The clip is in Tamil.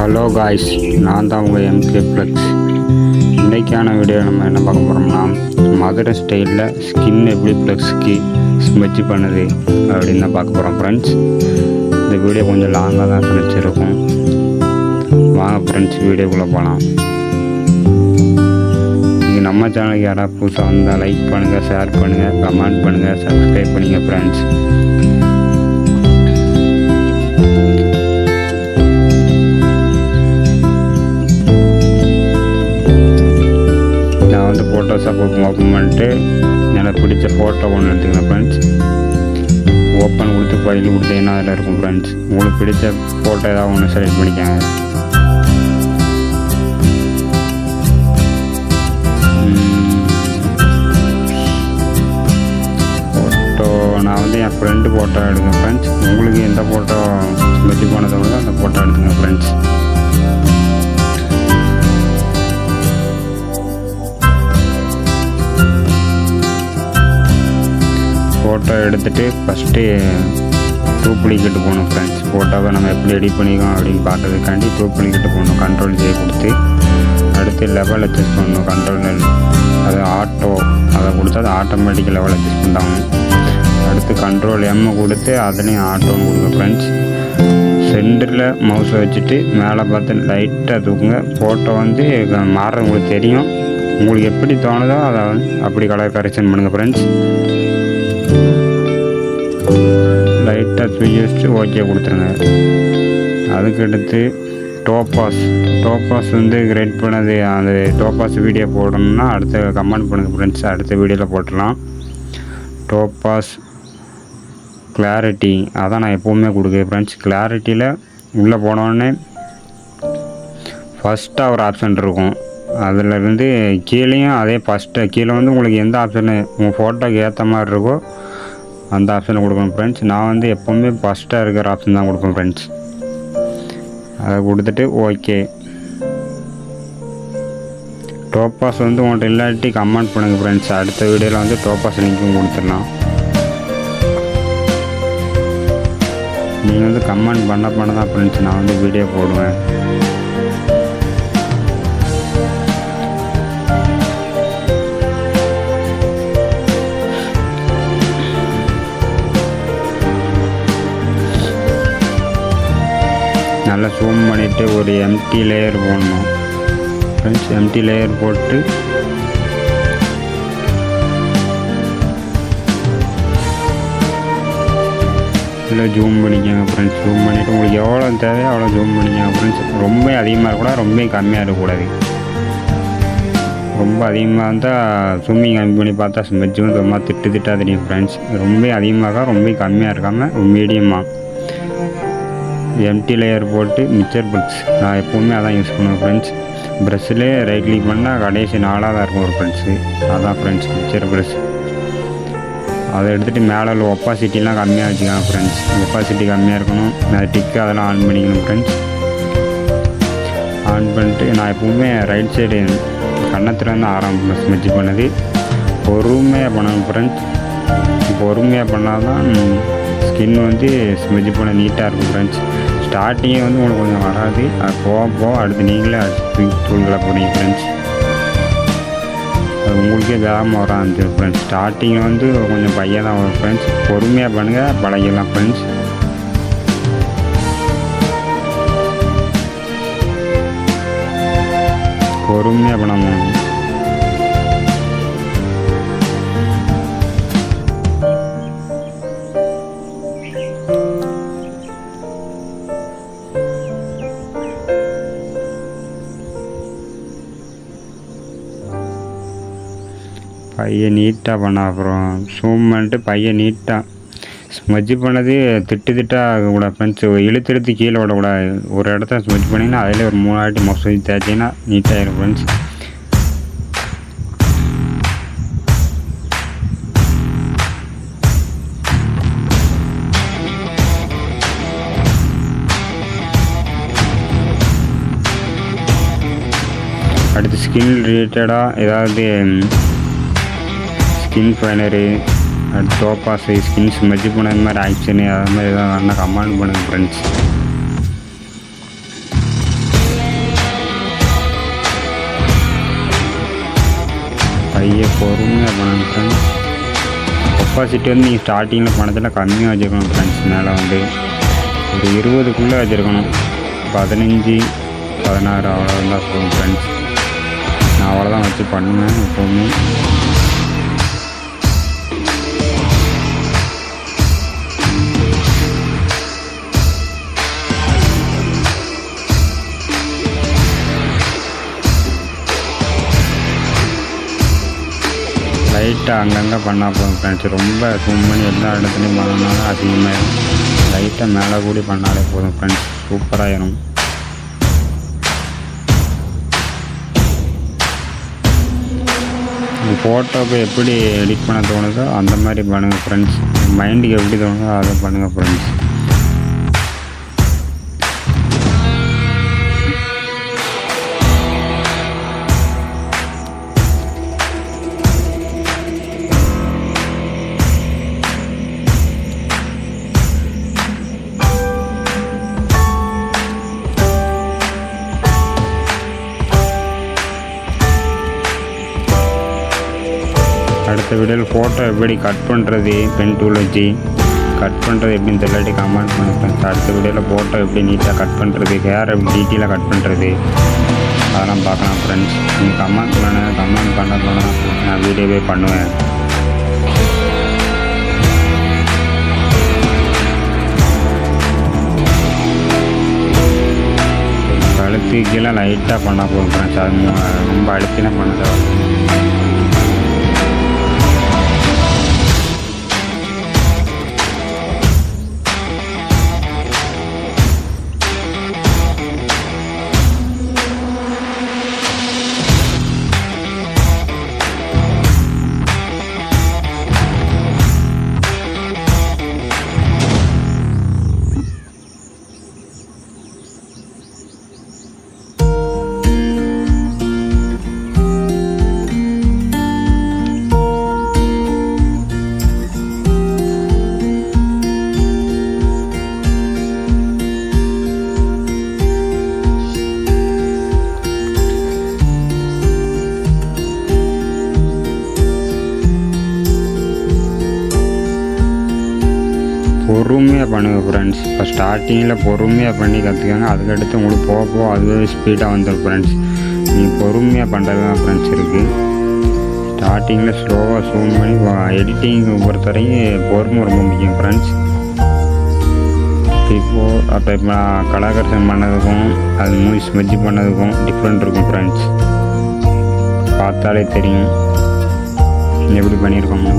ஹலோ காய்ஸ், நான் தான் உங்கள் எம்கே ஃப்ளெக்ஸ். இன்றைக்கான வீடியோ நம்ம என்ன பார்க்க போகிறோம்னா, மதுரை ஸ்டைலில் ஸ்கின் எப்படி ஃப்ளெக்ஸுக்கு ஸ்மெட்ச் பண்ணுது அப்படின்னு தான் பார்க்க போகிறோம் ஃப்ரெண்ட்ஸ். இந்த வீடியோ கொஞ்சம் லாங்காக தான் ஃப்ரெண்ட்ஸ் இருக்கும். வாங்க ஃப்ரெண்ட்ஸ், வீடியோக்குள்ளே போகலாம். இது நம்ம சேனலுக்கு யாராவது புதுசாக வந்தால் லைக் பண்ணுங்கள், ஷேர் பண்ணுங்கள், கமெண்ட் பண்ணுங்கள், சப்ஸ்கிரைப் பண்ணுங்கள் ஃப்ரெண்ட்ஸ். ஃபோட்டோஷாப் ஓப்பன் பண்ணிட்டு எனக்கு பிடிச்ச ஃபோட்டோ ஒன்று எடுத்துக்கிறேன் ஃப்ரெண்ட்ஸ். ஓப்பன் கொடுத்து ஃபைல் கொடுத்தீங்கன்னா அதில் இருக்கும் ஃப்ரெண்ட்ஸ். உங்களுக்கு பிடிச்ச ஃபோட்டோ ஏதாவது ஒன்று செலக்ட் பண்ணிக்காங்க. ஃபோட்டோ நான் வந்து என் ஃப்ரெண்டு ஃபோட்டோ எடுக்கேன் ஃப்ரெண்ட்ஸ். உங்களுக்கு எந்த ஃபோட்டோ ஸ்மெட்ச் பண்ணதை விட அந்த ஃபோட்டோ எடுத்துங்க ஃப்ரெண்ட்ஸ். ஃபோட்டோ எடுத்துகிட்டு ஃபஸ்ட்டு டூப்ளிகேட்டு போகணும் ஃப்ரெண்ட்ஸ். ஃபோட்டோவை நம்ம எப்படி எடிட் பண்ணிக்கோம் அப்படின்னு பார்க்கறதுக்காண்டி டூப்ளிகேட்டு போகணும். கண்ட்ரோல் ஜே கொடுத்து அடுத்து லெவல் அட்ஜஸ்ட் பண்ணணும். கண்ட்ரோல் அது ஆட்டோ அதை கொடுத்து அது ஆட்டோமேட்டிக் லெவல் அட்ஜஸ்ட் ஆகும். அடுத்து கண்ட்ரோல் எம் கொடுத்து அதுலேயும் ஆட்டோன்னு கொடுங்க ஃப்ரெண்ட்ஸ். சென்டரில் மவுஸை வச்சுட்டு மேலே பார்த்து லைட்டாக தூக்குங்க. ஃபோட்டோ வந்து மாறுறது உங்களுக்கு தெரியும். உங்களுக்கு எப்படி தோணுதோ அதை அப்படி கலர் கரெக்ஷன் பண்ணுங்கள் ஃப்ரெண்ட்ஸ். லைட்டாக தூக்கி வச்சுட்டு ஓகே கொடுத்துருங்க. அதுக்கடுத்து டோப்பாஸ் வந்து கிரியேட் பண்ணது. அந்த டோப்பாஸ் வீடியோ போடணும்னா அடுத்த கமெண்ட் பண்ணுங்கள் ஃப்ரெண்ட்ஸ். அடுத்த வீடியோவில் போட்டுடலாம். டோப்பாஸ் கிளாரிட்டி அதான் நான் எப்போவுமே கொடுக்குறேன் ஃப்ரெண்ட்ஸ். கிளாரிட்டியில் உள்ளே போனோடனே ஃபஸ்ட்டாக ஒரு ஆப்ஷன் இருக்கும். அதிலேருந்து கீழேயும் அதே ஃபஸ்ட்டு கீழே வந்து உங்களுக்கு எந்த ஆப்ஷனு உங்கள் ஃபோட்டோக்கு ஏற்ற மாதிரி இருக்கோ அந்த ஆப்ஷனை கொடுக்கணும் ஃப்ரெண்ட்ஸ். நான் வந்து எப்போவுமே ஃபஸ்ட்டாக இருக்கிற ஆப்ஷன் தான் கொடுப்பேன் ஃப்ரெண்ட்ஸ். அதை கொடுத்துட்டு ஓகே. டோப்பாஸ் வந்து உங்கள்கிட்ட இல்லாட்டி கமெண்ட் பண்ணுங்கள் ஃப்ரெண்ட்ஸ். அடுத்த வீடியோவில் வந்து டோப்பாஸ் லிங்க்கும் கொடுத்துடலாம். நீங்கள் வந்து கமெண்ட் பண்ண தான் ஃப்ரெண்ட்ஸ் நான் வந்து வீடியோ போடுவேன். நல்லா ஜூம் பண்ணிவிட்டு ஒரு எம்டி லேயர் போடணும் ஃப்ரெண்ட்ஸ். எம்டி லேயர் போட்டு இல்லை ஜூம் பண்ணிக்கோங்க ஃப்ரெண்ட்ஸ். ஜூம் பண்ணிவிட்டு உங்களுக்கு எவ்வளோ தேவையோ அவ்வளோ ஜூம் பண்ணிக்கோங்க ஃப்ரெண்ட்ஸ். ரொம்ப அதிகமாக இருக்கக்கூடாது, ரொம்ப கம்மியாக இருக்கக்கூடாது. ரொம்ப அதிகமாக இருந்தால் ஜூமிங் கம்மி பண்ணி பார்த்தா ஸ்மெட்ச் வந்து ரொம்ப திட்டாக தெரியும் ஃப்ரெண்ட்ஸ். ரொம்ப அதிகமாக ரொம்ப கம்மியாக இருக்காமல் மீடியமாக எம்டி லேயர் போட்டு மிக்சர் ப்ரஷ் நான் எப்போவுமே அதான் யூஸ் பண்ணுவேன் ஃப்ரெண்ட்ஸ். ப்ரெஷ்ஷில் ரைட் கிளிக் பண்ணால் கடைசி 4ஆக இருக்கும் ஒரு ப்ரெஷ்ஷு. அதான் ஃப்ரெண்ட்ஸ் மிக்சர் ப்ரஷ். அதை எடுத்துகிட்டு மேலே உள்ள ஒப்பாசிட்டிலாம் கம்மியாக வச்சுக்கலாம் ஃப்ரெண்ட்ஸ். ஒப்பாசிட்டி கம்மியாக இருக்கணும். அது டிக்கு அதெல்லாம் ஆன் பண்ணிக்கணும் ஃப்ரெண்ட்ஸ். ஆன் பண்ணிட்டு நான் எப்போவுமே ரைட் சைடு கன்னத்தில் வந்து ஆரம்பிப்பேன் ஸ்மெட்ச் பண்ணது. பொறுமையாக பண்ணணும் ஃப்ரெண்ட்ஸ். பொறுமையாக பண்ணால் தான் ஸ்கின் வந்து ஸ்மெட்ச் பண்ண நீட்டாக இருக்கும் ஃப்ரெண்ட்ஸ். ஸ்டார்டிங்கே வந்து உங்களுக்கு கொஞ்சம் வராது. அது போக அடுத்து நீங்களே தூள்களை போடுங்க ஃப்ரெண்ட்ஸ். அது உங்களுக்கே வேகமாக வர ஆரம்பிச்சிடும் ஃப்ரெண்ட்ஸ். ஸ்டார்டிங் வந்து கொஞ்சம் பையன் தான் வரும் ஃப்ரெண்ட்ஸ். பொறுமையாக பண்ணுங்கள், பழகிடலாம் ஃப்ரெண்ட்ஸ். பொறுமையாக பண்ணணும். பையன் நீட்டாக பண்ண அப்புறம் ஜூம் பண்ணிட்டு பையன் நீட்டாக ஸ்மெட்ச் பண்ணது திட்டாக ஆகக்கூடாது ஃப்ரெண்ட்ஸ். இழுத்து கீழே விடக்கூடாது. ஒரு இடத்த ஸ்மெட்ச் பண்ணிங்கன்னா அதில் ஒரு 3 வாட்டி மொசை தேய்ச்சிங்கன்னா நீட்டாகிடும் ஃப்ரெண்ட்ஸ். அடுத்து ஸ்கின் ரிலேட்டடாக ஏதாவது ஸ்கின் ஃபைனரு டோப்பாஸு ஸ்கின் ஸ்மெட்ச் பண்ண மாதிரி ஆக்ஷனு அது மாதிரி எதாவது வேணால் கமெண்ட் பண்ணுங்கள் ஃப்ரெண்ட்ஸ். கெப்பாசிட்டி வந்து நீங்கள் ஸ்டார்டிங்கில் பணத்தில் கம்மியாக வச்சுருக்கணும் ஃப்ரெண்ட்ஸ். மேலே வந்து ஒரு 20க்குள்ளே வச்சுருக்கணும். 15, 16 அவ்வளோ இருந்தால் போதும் ஃப்ரெண்ட்ஸ். நான் அவ்வளோதான் வச்சு பண்ணுவேன் எப்போவுமே. லைட்டாக அங்கங்கே பண்ணால் போதும் ஃப்ரெண்ட்ஸ். ரொம்ப ஜூம் பண்ணி எல்லா இடத்துலையும் பண்ணணும்னாலும் அதிகமாக லைட்டாக மேலே கூடி பண்ணாலே போதும் ஃப்ரெண்ட்ஸ். சூப்பராகிடும். ஃபோட்டோவை எப்படி எடிட் பண்ண தோணுதோ அந்த மாதிரி பண்ணுங்கள் ஃப்ரெண்ட்ஸ். மைண்டுக்கு எப்படி தோணுதோ அதை பண்ணுங்கள் ஃப்ரெண்ட்ஸ். அடுத்த வீடியோவில் ஃபோட்டோ எப்படி கட் பண்ணுறது, பென் டூல் வச்சு கட் பண்ணுறது எப்படின்னு தெரியலாட்டி கமெண்ட் பண்ணுறேன். அடுத்த வீடியோவில் ஃபோட்டோ எப்படி நீட்டாக கட் பண்ணுறது, ஹேர் எப்படி டீட்டெயிலாக கட் பண்ணுறது அதெல்லாம் பார்க்கலாம் ஃப்ரெண்ட்ஸ். நீங்கள் கமெண்ட் பண்ண போனால் நான் வீடியோவே பண்ணுவேன். கழுத்து கீழே லைட்டாக பண்ணால் போதும் ஃப்ரெண்ட்ஸ். அது ரொம்ப அழுத்தினா பண்ணதை பொறுமையாக பண்ணுங்கள் ஃப்ரெண்ட்ஸ். இப்போ ஸ்டார்டிங்கில் பொறுமையாக பண்ணி கற்றுக்கங்க. அதுக்கடுத்து உங்களுக்கு போக அதுவே ஸ்பீடாக வந்துடும் ஃப்ரெண்ட்ஸ். நீங்கள் பொறுமையாக பண்ணுறது தான் ஃப்ரெண்ட்ஸ் இருக்குது. ஸ்டார்டிங்கில் ஸ்லோவாக ஜூம் பண்ணி எடிட்டிங் பொறுத்தவரைக்கும் பொறுமை ரொம்ப முக்கியம் ஃப்ரெண்ட்ஸ். இப்போ கலர் கரெக்ஷன் பண்ணதுக்கும் அது மூவிஸ் மெர்ஜ் பண்ணதுக்கும் டிஃப்ரெண்ட் இருக்கும் ஃப்ரெண்ட்ஸ். பார்த்தாலே தெரியும் எப்படி பண்ணியிருக்கோம்னு.